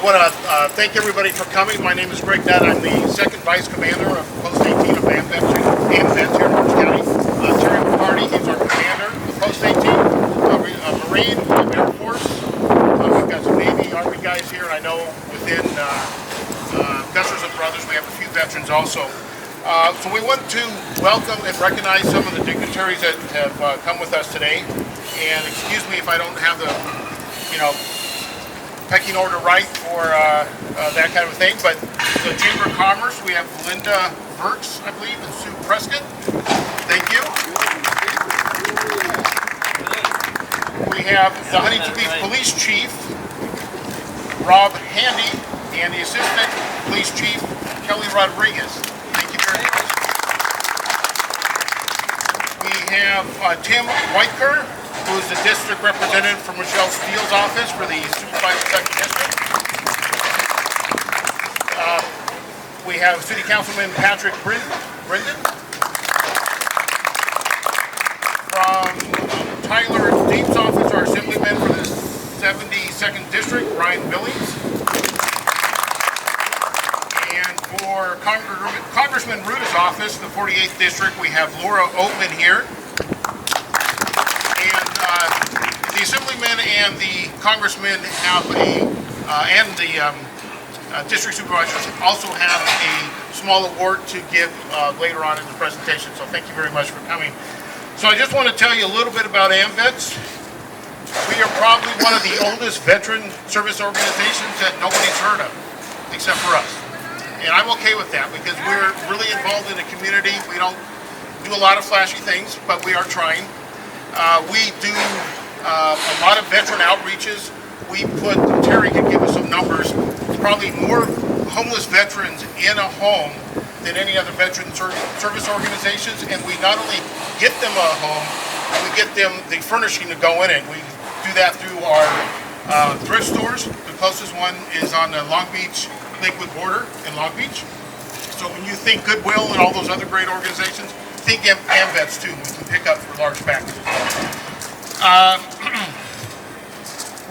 want to thank everybody for coming. My name is Greg Nutt. I'm the second vice commander of Post 18 of AMVETS here in Orange County. Terry McCarty, he's our commander of Post 18. A Marine, Air Force. We've got some Navy, Army guys here, and I know within Gustafson Brothers we have a few veterans also. So we want to welcome and recognize some of the dignitaries that have come with us today. And excuse me if I don't have the, pecking order right for that kind of thing, but the Chamber of Commerce, we have Linda Burks, I believe, and Sue Prescott. Thank you. We have the Huntington Beach Police Chief, Rob Handy, and the Assistant Police Chief, Kelly Rodriguez. Thank you very much. We have Tim Whiteker, who is the district representative from Michelle Steele's office for the Supervisor 2nd District. We have City Councilman Patrick Brendan. From Tyler Deep's office, our Assemblyman for the 72nd District, Ryan Billings. And for Congressman Ruta's office, the 48th District, we have Laura Oatman here. The Assemblyman and the Congressman have and the District Supervisors also have a small award to give later on in the presentation, so thank you very much for coming. So I just want to tell you a little bit about AMVETS. We are probably one of the oldest veteran service organizations that nobody's heard of, except for us. And I'm okay with that because we're really involved in the community. We don't do a lot of flashy things, but we are trying. We do a lot of veteran outreaches. Terry can give us some numbers, probably more homeless veterans in a home than any other veteran service organizations, and we not only get them a home, we get them the furnishing to go in it. We do that through our thrift stores. The closest one is on the Long Beach Lakewood border in Long Beach. So when you think Goodwill and all those other great organizations, think AMVETS too. We can pick up for large packages.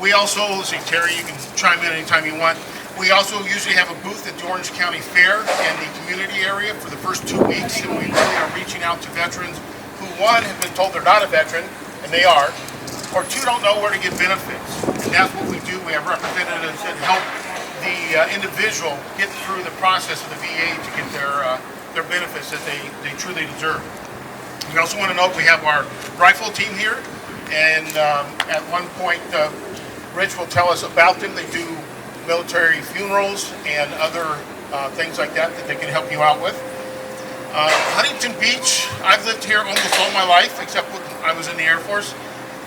We also, let's see, Terry, you can chime in anytime you want. We also usually have a booth at the Orange County Fair and the community area for the first 2 weeks, and we really are reaching out to veterans who, one, have been told they're not a veteran, and they are, or two, don't know where to get benefits. And that's what we do. We have representatives that help the individual get through the process of the VA to get their benefits that they truly deserve. We also want to note we have our rifle team here, and at one point, Rich will tell us about them. They do military funerals and other things like that they can help you out with. Huntington Beach, I've lived here almost all my life, except when I was in the Air Force,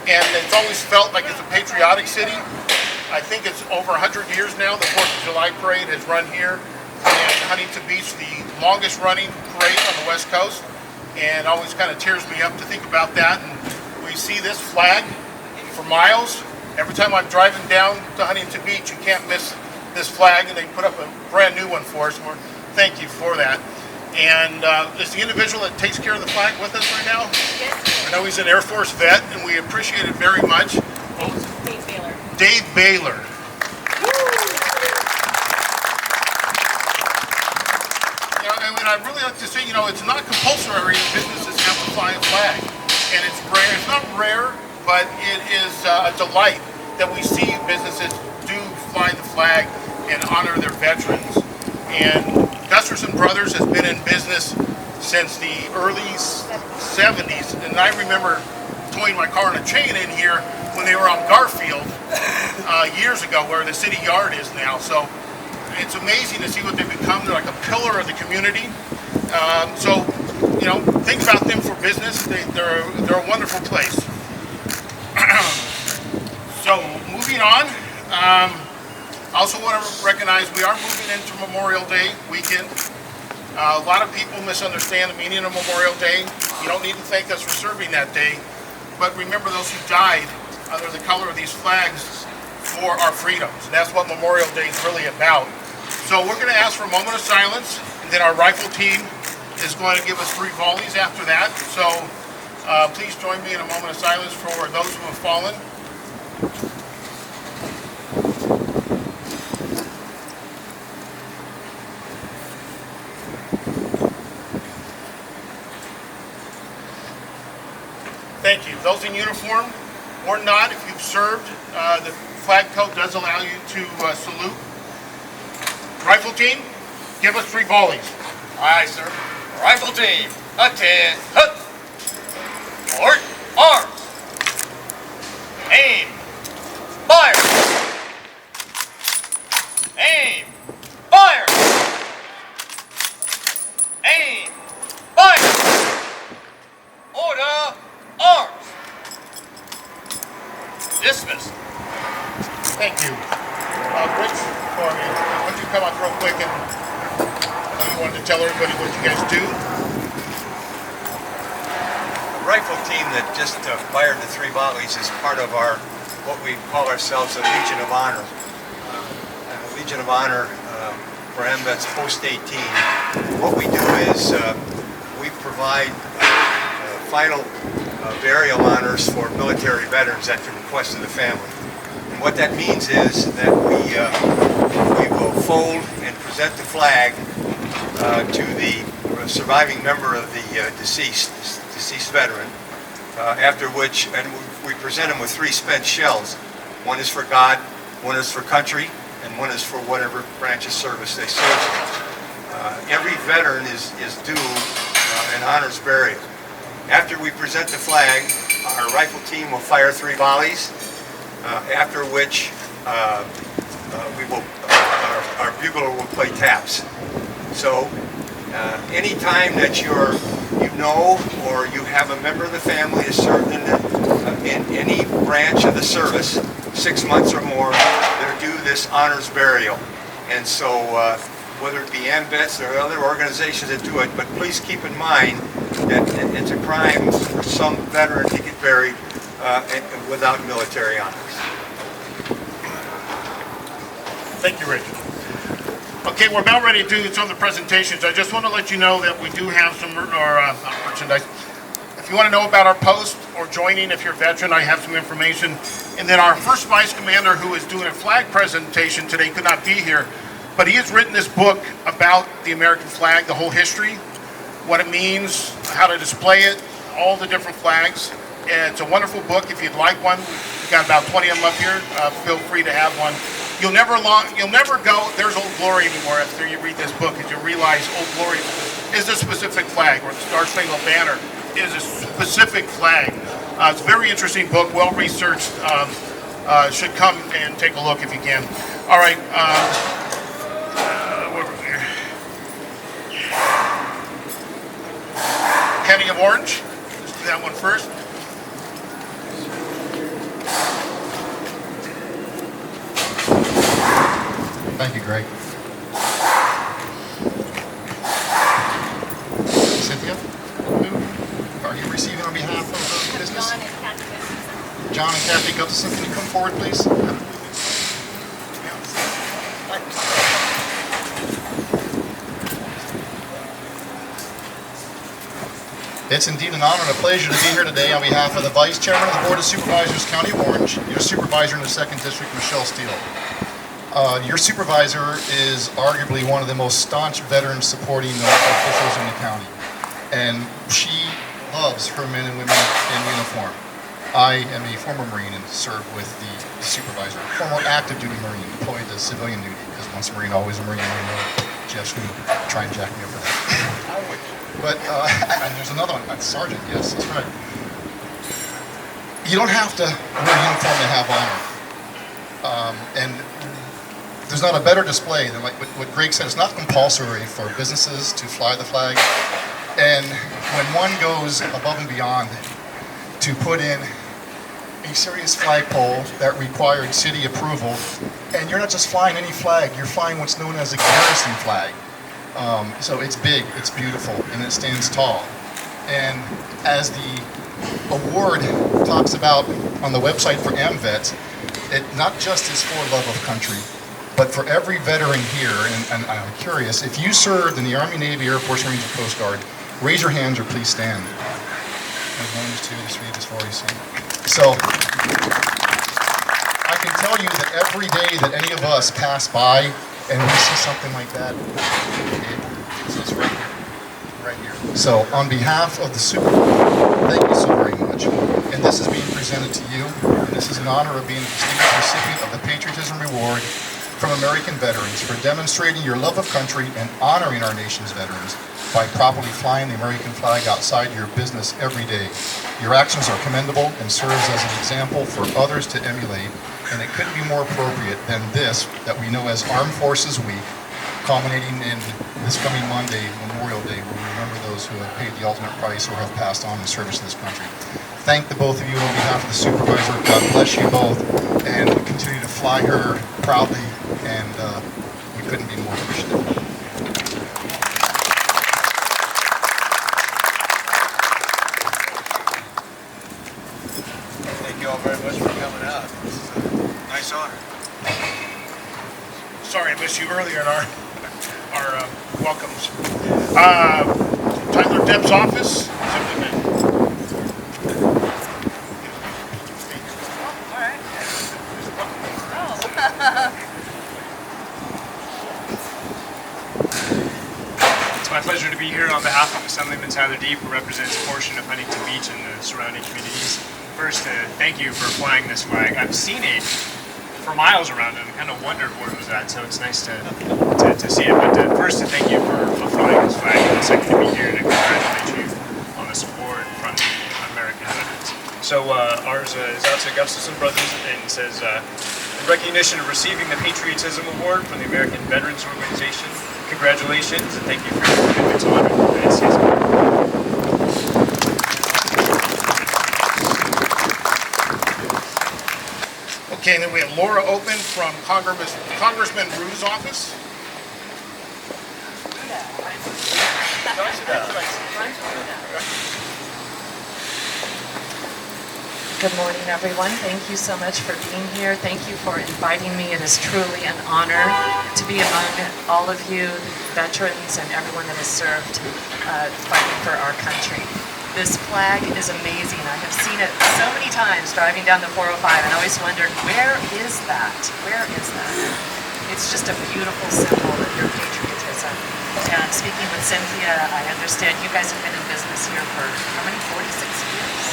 and it's always felt like it's a patriotic city. I think it's over 100 years now. The 4th of July parade has run here, and Huntington Beach, the longest running parade on the West Coast, and always kind of tears me up to think about that. And we see this flag for miles. Every time I'm driving down to Huntington Beach, you can't miss this flag, and they put up a brand new one for us. Thank you for that. And is the individual that takes care of the flag with us right now? Yes. I know he's an Air Force vet, and we appreciate it very much. Dave Baylor. Dave Baylor. And I'd really like to say, it's not compulsory in businesses have to fly a flag. And it's rare. It's not rare, but it is a delight that we see businesses do fly the flag and honor their veterans. And Gustafson Brothers has been in business since the early 70s. And I remember towing my car on a chain in here when they were on Garfield years ago, where the city yard is now. So it's amazing to see what they've become. They're like a pillar of the community. Think about them for business. They're a wonderful place. So moving on, also want to recognize we are moving into Memorial Day weekend. A lot of people misunderstand the meaning of Memorial Day. You don't need to thank us for serving that day, but remember those who died under the color of these flags for our freedoms. And that's what Memorial Day is really about. So we're going to ask for a moment of silence, and then our rifle team is going to give us 3 volleys after that. So please join me in a moment of silence for those who have fallen. in uniform or not, if you've served, the flag code does allow you to salute. Rifle team, give us 3 volleys. Aye, sir. Rifle team, attend. Hut. Port, arms. Aim. Fire. Aim. Fire. Aim. Fire. Order. Arms. Dismiss. Thank you. Rich, for me, why don't you come up real quick and I know you wanted to tell everybody what you guys do. The rifle team that just fired the 3 volleys is part of our, what we call ourselves, a Legion of Honor. Legion of Honor for AMVETS Post 18. What we do is we provide final burial honors for military veterans at the request of the family. And what that means is that we will fold and present the flag to the surviving member of the deceased veteran, after which, and we present them with 3 spent shells. One is for God, one is for country, and one is for whatever branch of service they serve. Every veteran is due an honors burial. After we present the flag, our rifle team will fire 3 volleys, after which our bugler will play taps. So anytime that you know or you have a member of the family that served in any branch of the service, 6 months or more, they're due this honors burial. And so whether it be AMVETS or other organizations that do it, but please keep in mind that it's a crime for some veteran to get buried without military honors. Thank you, Rich. Okay, we're about ready to do some of the presentations. I just want to let you know that we do have some merchandise. If you want to know about our post or joining, if you're a veteran, I have some information. And then our first vice commander, who is doing a flag presentation today, could not be here, but he has written this book about the American flag, the whole history, what it means, how to display it, all the different flags. And it's a wonderful book. If you'd like one, we've got about 20 of them up here. Feel free to have one. You'll never go, there's Old Glory anymore after you read this book, because you'll realize Old Glory is a specific flag, or the Star Spangled Banner is a specific flag. It's a very interesting book, well researched. Should come and take a look if you can. All right, over here. County of Orange, let's do that one first. Thank you, Greg. Cynthia, are you receiving on behalf of the business? John and Kathy Gustafson, can you come forward, please? It's indeed an honor and a pleasure to be here today on behalf of the Vice Chairman of the Board of Supervisors, County of Orange, your Supervisor in the 2nd District, Michelle Steele. Your supervisor is arguably one of the most staunch veterans supporting officials in the county, and she loves her men and women in uniform. I am a former Marine and served with the supervisor, former active duty Marine, deployed to civilian duty, because once a Marine, always a Marine. I know Jeff's going to try and jack me up for that. But and there's another one, Sergeant, yes, that's right. You don't have to wear a uniform to have honor. And there's not a better display than like what Greg said. It's not compulsory for businesses to fly the flag. And when one goes above and beyond to put in a serious flagpole that required city approval, and you're not just flying any flag, you're flying what's known as a garrison flag. So it's big, it's beautiful, and it stands tall. And as the award talks about on the website for AMVETS, it not just is for love of country, but for every veteran here, and I'm curious, if you served in the Army, Navy, Air Force, Marines, or Coast Guard, raise your hands or please stand. There's 1, there's 2, there's 3, there's 4, you see. So, I can tell you that every day that any of us pass by and we see something like that, it's right here, right here. So, on behalf of the Super Bowl, thank you so very much. much. And this is being presented to you. And this is in honor of being a distinguished recipient of the Patriotism Award from American veterans for demonstrating your love of country and honoring our nation's veterans by properly flying the American flag outside your business every day. Your actions are commendable and serves as an example for others to emulate, and it couldn't be more appropriate than this that we know as Armed Forces Week, culminating in this coming Monday, Memorial Day, where we remember those who have paid the ultimate price or have passed on in service to this country. Thank the both of you on behalf of the supervisor. God bless you both, and we continue to fly her proudly, and we couldn't be more appreciative. Thank you all very much for coming out. This is a nice honor. Sorry I missed you earlier in our welcomes. Tyler Depp's office. It's my pleasure to be here on behalf of Assemblyman Tyler Deep, who represents a portion of Huntington Beach and the surrounding communities. First, thank you for flying this flag. I've seen it for miles around and kind of wondered where it was at, so it's nice to see it. But first, to thank you for flying this flag, and second, to be here to congratulate you on this award from the American veterans. So ours is out to Gustafson Brothers and says, in recognition of receiving the Patriotism Award from the American Veterans Organization, congratulations and thank you for your commitment to honor the United States Government. Okay, and then we have Laura Open from Congressman Rue's office. Good morning, everyone. Thank you so much for being here. Thank you for inviting me. It is truly an honor to be among all of you, veterans, and everyone that has served fighting for our country. This flag is amazing. I have seen it so many times driving down the 405 and always wondered, where is that? Where is that? It's just a beautiful symbol of your patriotism. And speaking with Cynthia, I understand you guys have been in business here for how many? 46 years?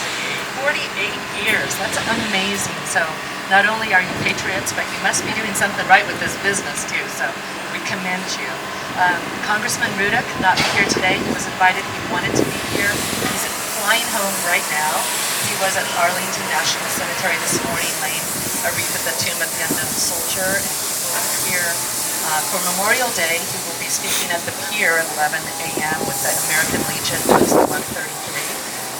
48 years. That's amazing. So not only are you patriots, but you must be doing something right with this business too. So we commend you. Congressman Rudick, not here today. He was invited. He wanted to be here. He's flying home right now. He was at Arlington National Cemetery this morning laying a wreath at the tomb of the unknown soldier, and he will be here for Memorial Day. He will be speaking at the pier at 11 a.m. with the American Legion, Post 133.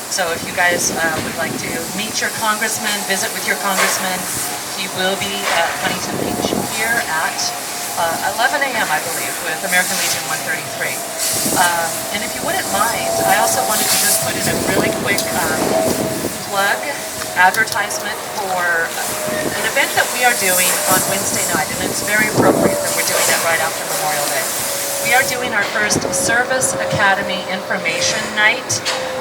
So if you guys would like to meet your congressman, visit with your congressman, he will be at Huntington Beach here at 11 a.m. I believe with American Legion 133. And if you wouldn't mind, I also wanted to just put in a really quick plug advertisement for an event that we are doing on Wednesday night, and it's very appropriate that we're doing it right after Memorial Day. We are doing our first Service Academy Information Night.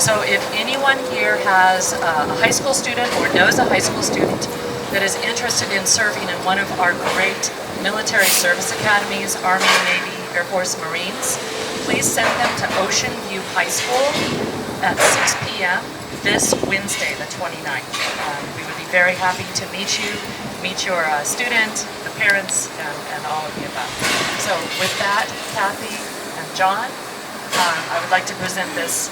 So if anyone here has a high school student or knows a high school student that is interested in serving in one of our great military service academies, Army, Navy, Air Force, Marines, please send them to Ocean View High School at 6 p.m. this Wednesday, the 29th. We would be very happy to meet you, meet your student, the parents, and all of the above. So with that, Kathy and John, I would like to present this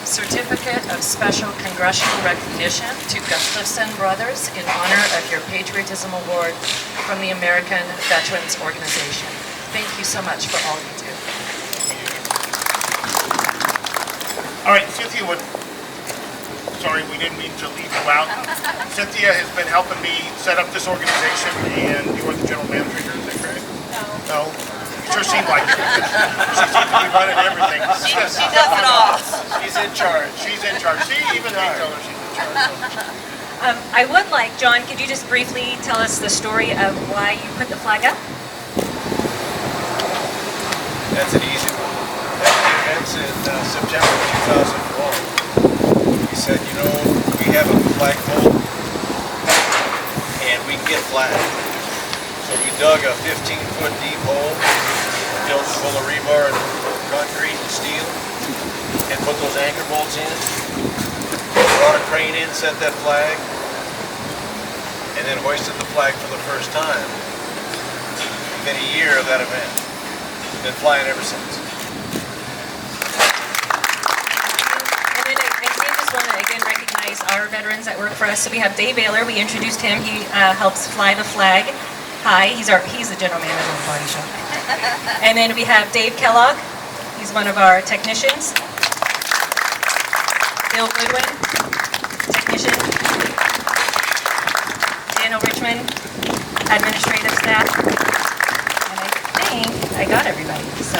Certificate of Special Congressional Recognition to Gustafson Brothers in honor of your Patriotism Award from the American Veterans Organization. Thank you so much for all you do. All right, Cynthia sorry, we didn't mean to leave you out. Cynthia has been helping me set up this organization, and you are the general manager here, is that correct? No. It sure seemed like it. She seems to be running everything. She does it all. She's in charge. She's in charge. See, even they tell her she's in charge. I would like, John, could you just briefly tell us the story of why you put the flag up? That's an easy one. At the events in September 2001, we said, you know, we have a flagpole and we can get flag. So we dug a 15-foot deep hole, filled it full of rebar and concrete and steel, and put those anchor bolts in. brought a crane in, set that flag, and then hoisted the flag for the first time within a year of that event. Been flying ever since. And then I did just want to again recognize our veterans that work for us. So we have Dave Ayler. We introduced him. He helps fly the flag high. He's the general manager of the body shop. And then we have Dave Kellogg. He's one of our technicians. Bill Goodwin, technician. Daniel Richmond, administrative staff. And I think I got everybody. So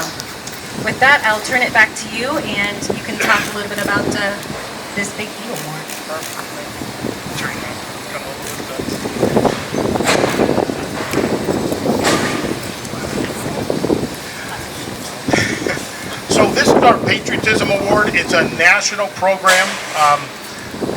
with that, I'll turn it back to you, and you can talk a little bit about this big deal more. So this is our Patriotism Award. It's a national program.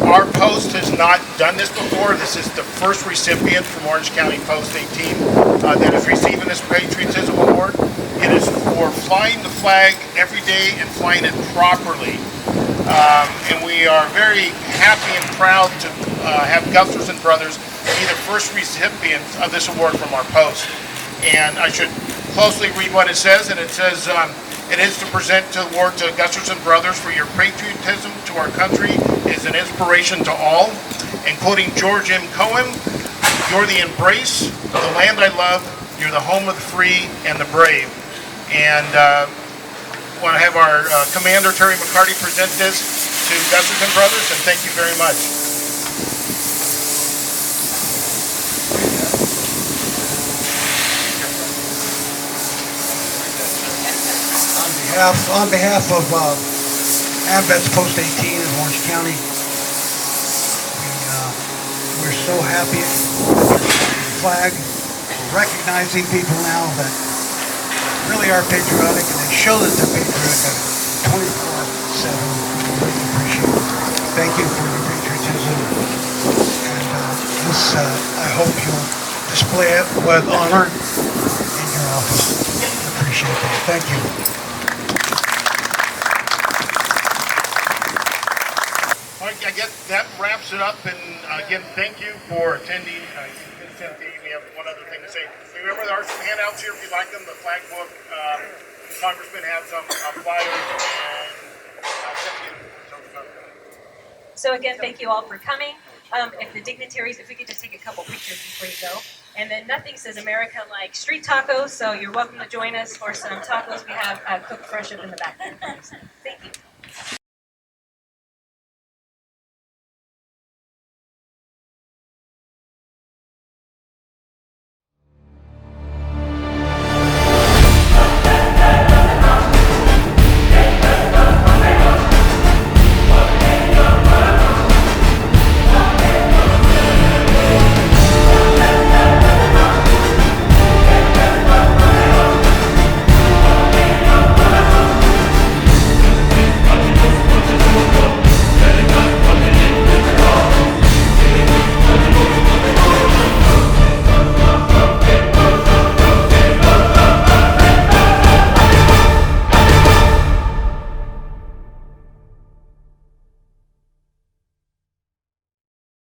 Our post has not done this before. This is the first recipient from Orange County Post 18 that is receiving this Patriotism Award. It is for flying the flag every day and flying it properly. And we are very happy and proud to have Gustafson Brothers be the first recipient of this award from our post. And I should closely read what it says, and it says, it is to present the award to Gustafson Brothers for your patriotism to our country is an inspiration to all. And quoting George M. Cohen, you're the embrace of the land I love, you're the home of the free and the brave. And want to have our Commander Terry McCarty present this to Gustafson Brothers, and thank you very much. On behalf of AMVETS Post 18 in Orange County, we're so happy with the flag. We're recognizing people now that really are patriotic, and they show that they're patriotic 24/7. We really appreciate it. Thank you for your patriotism, and I hope you'll display it with honor in your office. I appreciate that. Thank you. I guess that wraps it up, and again, thank you for attending. We have one other thing to say. Remember, there are some handouts here if you like them. The flag book, Congressman had some flyers, and So again, thank you all for coming. If the dignitaries, if we could just take a couple pictures before you go. And then nothing says America like street tacos, so you're welcome to join us for some tacos we have cooked fresh up in the back there.